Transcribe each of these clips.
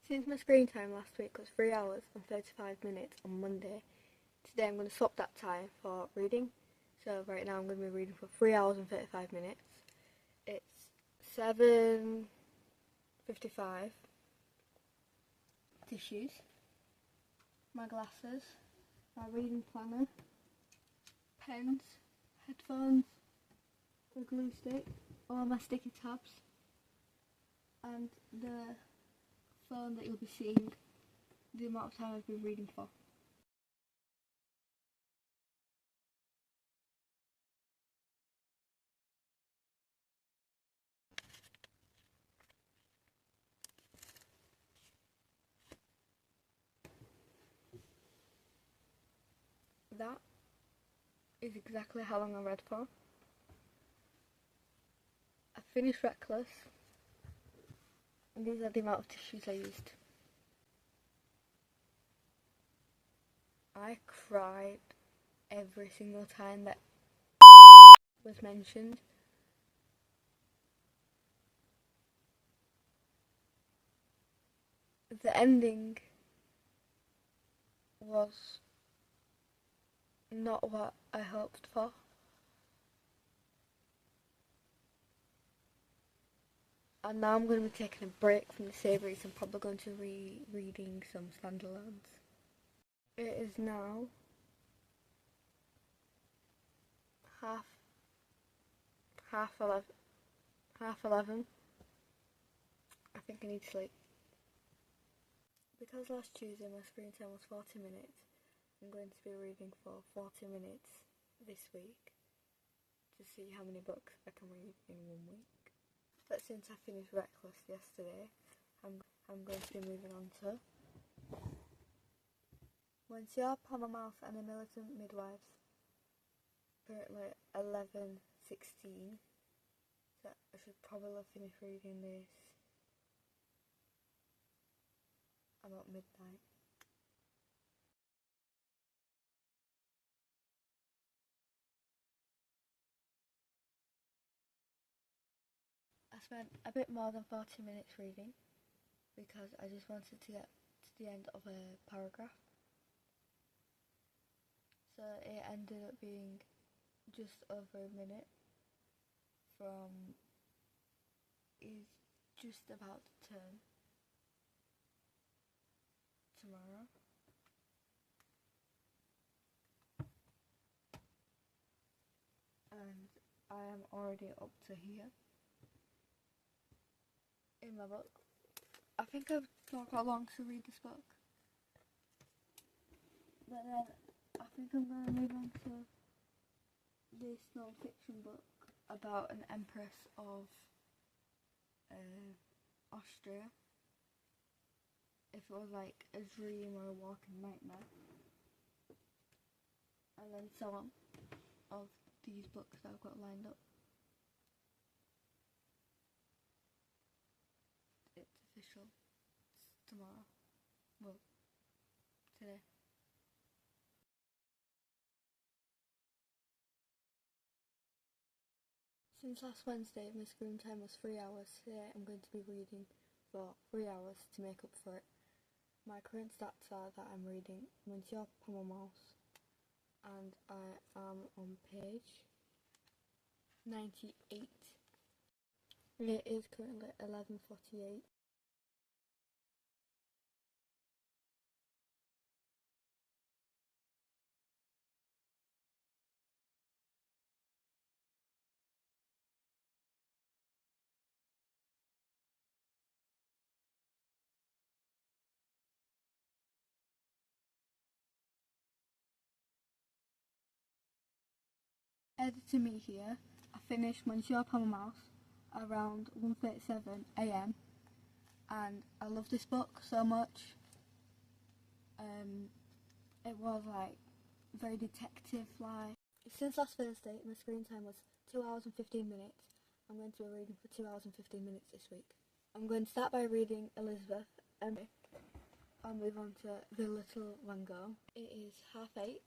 Since my screen time last week was 3 hours and 35 minutes on Monday, today I'm going to swap that time for reading. So right now I'm going to be reading for 3 hours and 35 minutes. It's 7:55. Tissues, my glasses, my reading planner, pens, headphones, the glue stick, all my sticky tabs, and the phone that you'll be seeing the amount of time I've been reading for. That is exactly how long I read for. I finished Reckless, and these are the amount of tissues I used. I cried every single time that was mentioned. The ending was not what I hoped for. And now I'm going to be taking a break from the series and probably going to be reading some standalones. It is now half 11. I think I need sleep. Because last Tuesday my screen time was 40 minutes, I'm going to be reading for 40 minutes this week to see how many books I can read in 1 week. But since I finished Reckless yesterday, I'm going to be moving on to Monsieur Pommermouth and the Militant Midwives. Currently 11:16, so I should probably finish reading this about midnight. I spent a bit more than 40 minutes reading because I just wanted to get to the end of a paragraph. So it ended up being just over a minute from is just about to turn tomorrow. And I am already up to here in my book. I think I've not got long to read this book. But then I think I'm going to move on to this non-fiction book about an empress of Austria. If it was like a dream or a walking nightmare. And then so on of these books that I've got lined up. It's official. It's tomorrow. Well, today. Since last Wednesday, my screen time was 3 hours. Today I'm going to be reading for 3 hours to make up for it. My current stats are that I'm reading Monsieur Pommermouth and I am on page 98. It is currently 11:48. Editing me here, I finished Monsieur Pommermouth around 1:37 a.m. and I love this book so much. It was like very detective-like. Since last Thursday, my screen time was 2 hours and 15 minutes. I'm going to be reading for 2 hours and 15 minutes this week. I'm going to start by reading Elizabeth. I'll move on to The Little Van Gogh. It is 8:30.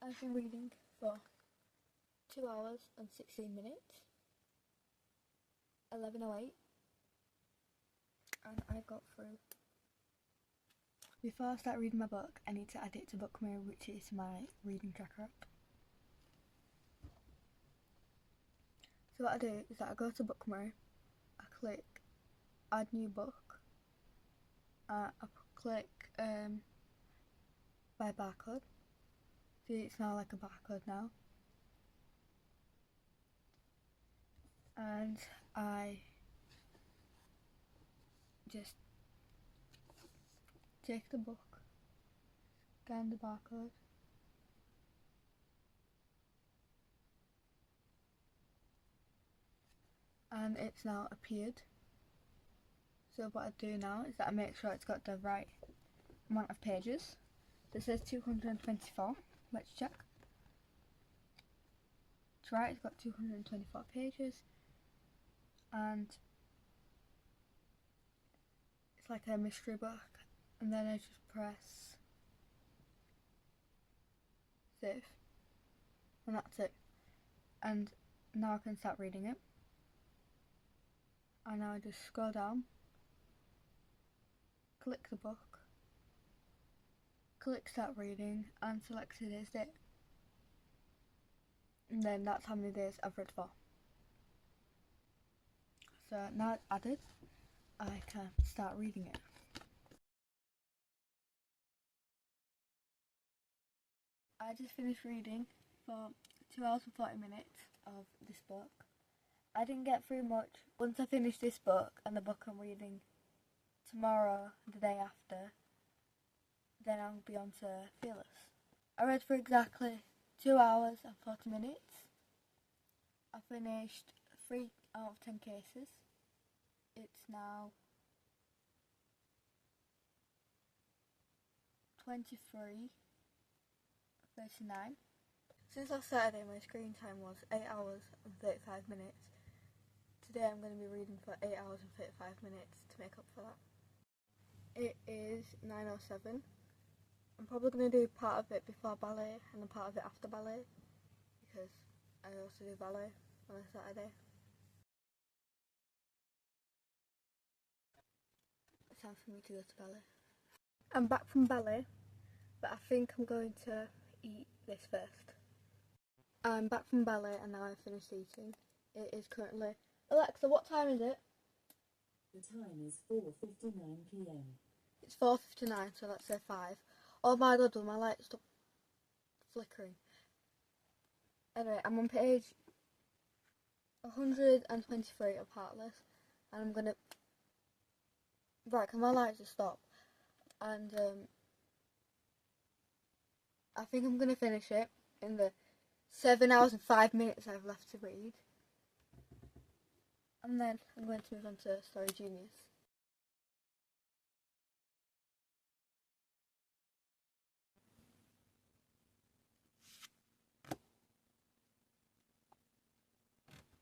I've been reading for 2 hours and 16 minutes. 11:08 and I got through. Before I start reading my book, I need to add it to Bookmove, which is my reading tracker app. So what I do is that I go to Bookmove, I click add new book, I click by barcode. See, it's now like a barcode now. And I just take the book, scan the barcode, and it's now appeared. So what I do now is that I make sure it's got the right amount of pages. This says 224, let's check. It's right, it's got 224 pages, and it's like a mystery book, and then I just press save, and that's it. And now I can start reading it. And now I just scroll down, click the book, click start reading, and select today's date. And then that's how many days I've read for. So now it's added, I can start reading it. I just finished reading for 2 hours and 40 minutes of this book. I didn't get through much. Once I finish this book and the book I'm reading tomorrow, the day after, then I'll be on to Fearless. I read for exactly 2 hours and 40 minutes. I finished 3 out of 10 cases. It's now 23:39. Since last Saturday my screen time was 8 hours and 35 minutes. Today I'm going to be reading for 8 hours and 35 minutes to make up for that. It is 9:07. I'm probably going to do part of it before ballet and a part of it after ballet, because I also do ballet on a Saturday. It's time for me to go to ballet. I'm back from ballet, but I think I'm going to eat this first. I'm back from ballet and now I've finished eating. It is currently... Alexa, what time is it? The time is 4:59 p.m. It's 4:59, so let's say 5. Oh my god, will my light stop flickering? Anyway, I'm on page 123 of Heartless, and I'm gonna... Right, can my light just stop? And I think I'm gonna finish it in the 7 hours and 5 minutes I've left to read. And then I'm going to move on to Story Genius.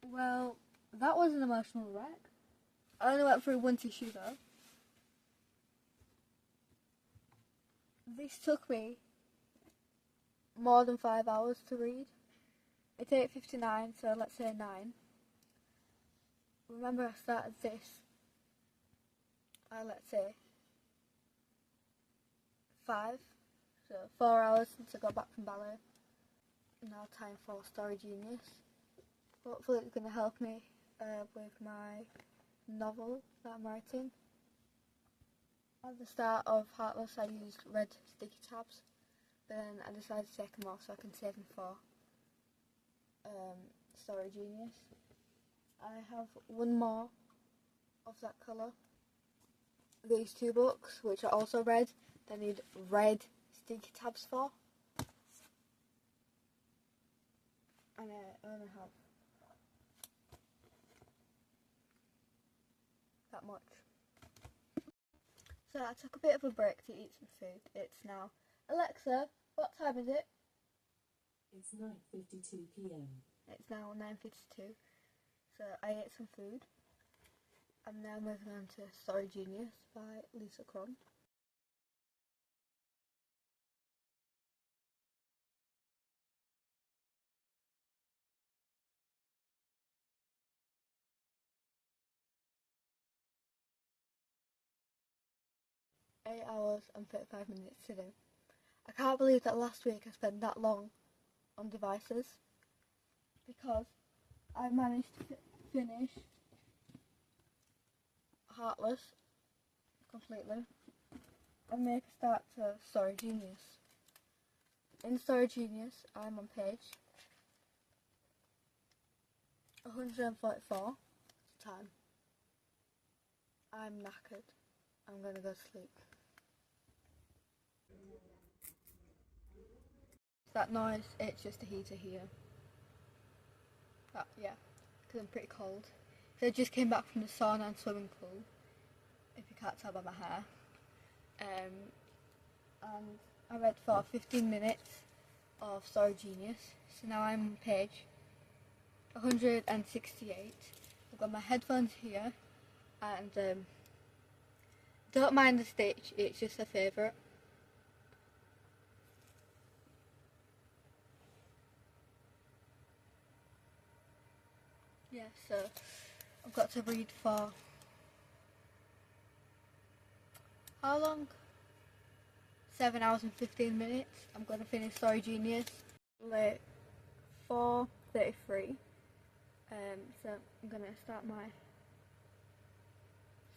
Well, that was an emotional wreck. I only went through one tissue though. This took me more than 5 hours to read. It's 8:59, so let's say 9. Remember I started this let's say 5, so 4 hours since I got back from ballet. Now time for Story Genius. Hopefully it's going to help me with my novel that I'm writing. At the start of Heartless I used red sticky tabs, but then I decided to take them off so I can save them for Story Genius. I have one more of that colour. These 2 books, which are also red, they need red sticky tabs for. And I only have that much. So I took a bit of a break to eat some food. It's now... Alexa, what time is it? It's 9:52 p.m. It's now 9:52. So I ate some food. I'm now moving on to Story Genius by Lisa Cron. 8 hours and 35 minutes to do. I can't believe that last week I spent that long on devices, because I managed to finish Heartless completely and make a start to Story Genius. In Story Genius, I'm on page 144 time. I'm knackered. I'm gonna go to sleep. That noise, it's just a heater here. Yeah, because I'm pretty cold. So I just came back from the sauna and swimming pool, if you can't tell by my hair. And I read for 15 minutes of Story Genius. So now I'm on page 168. I've got my headphones here, and don't mind the stitch, it's just a favourite. Yeah, so I've got to read for how long? 7 hours and 15 minutes. I'm going to finish Story Genius late 4:33. So I'm going to start my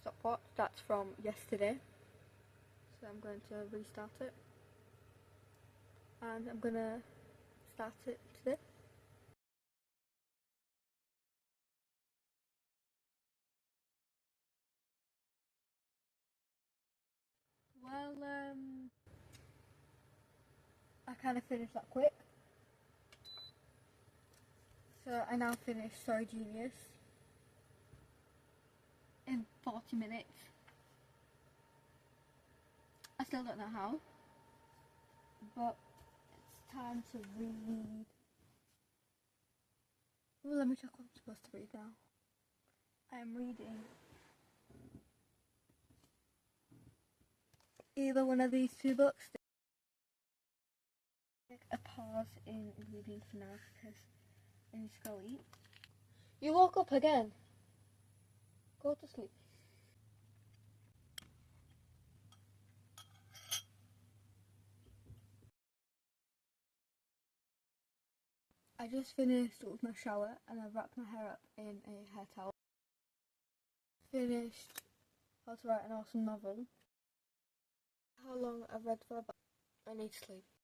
stopwatch. That's from yesterday. So I'm going to restart it. And I'm going to start it today. Well, I kind of finished that quick. So I now finished Story Genius in 40 minutes. I still don't know how, but it's time to read. Well, let me check what I'm supposed to read now. I am reading either one of these two books. Take a pause in reading for now because I need to go eat. You woke up again. Go to sleep. I just finished with my shower and I wrapped my hair up in a hair towel. Finished How to Write an Awesome Novel. How long I've read for, but I need to sleep.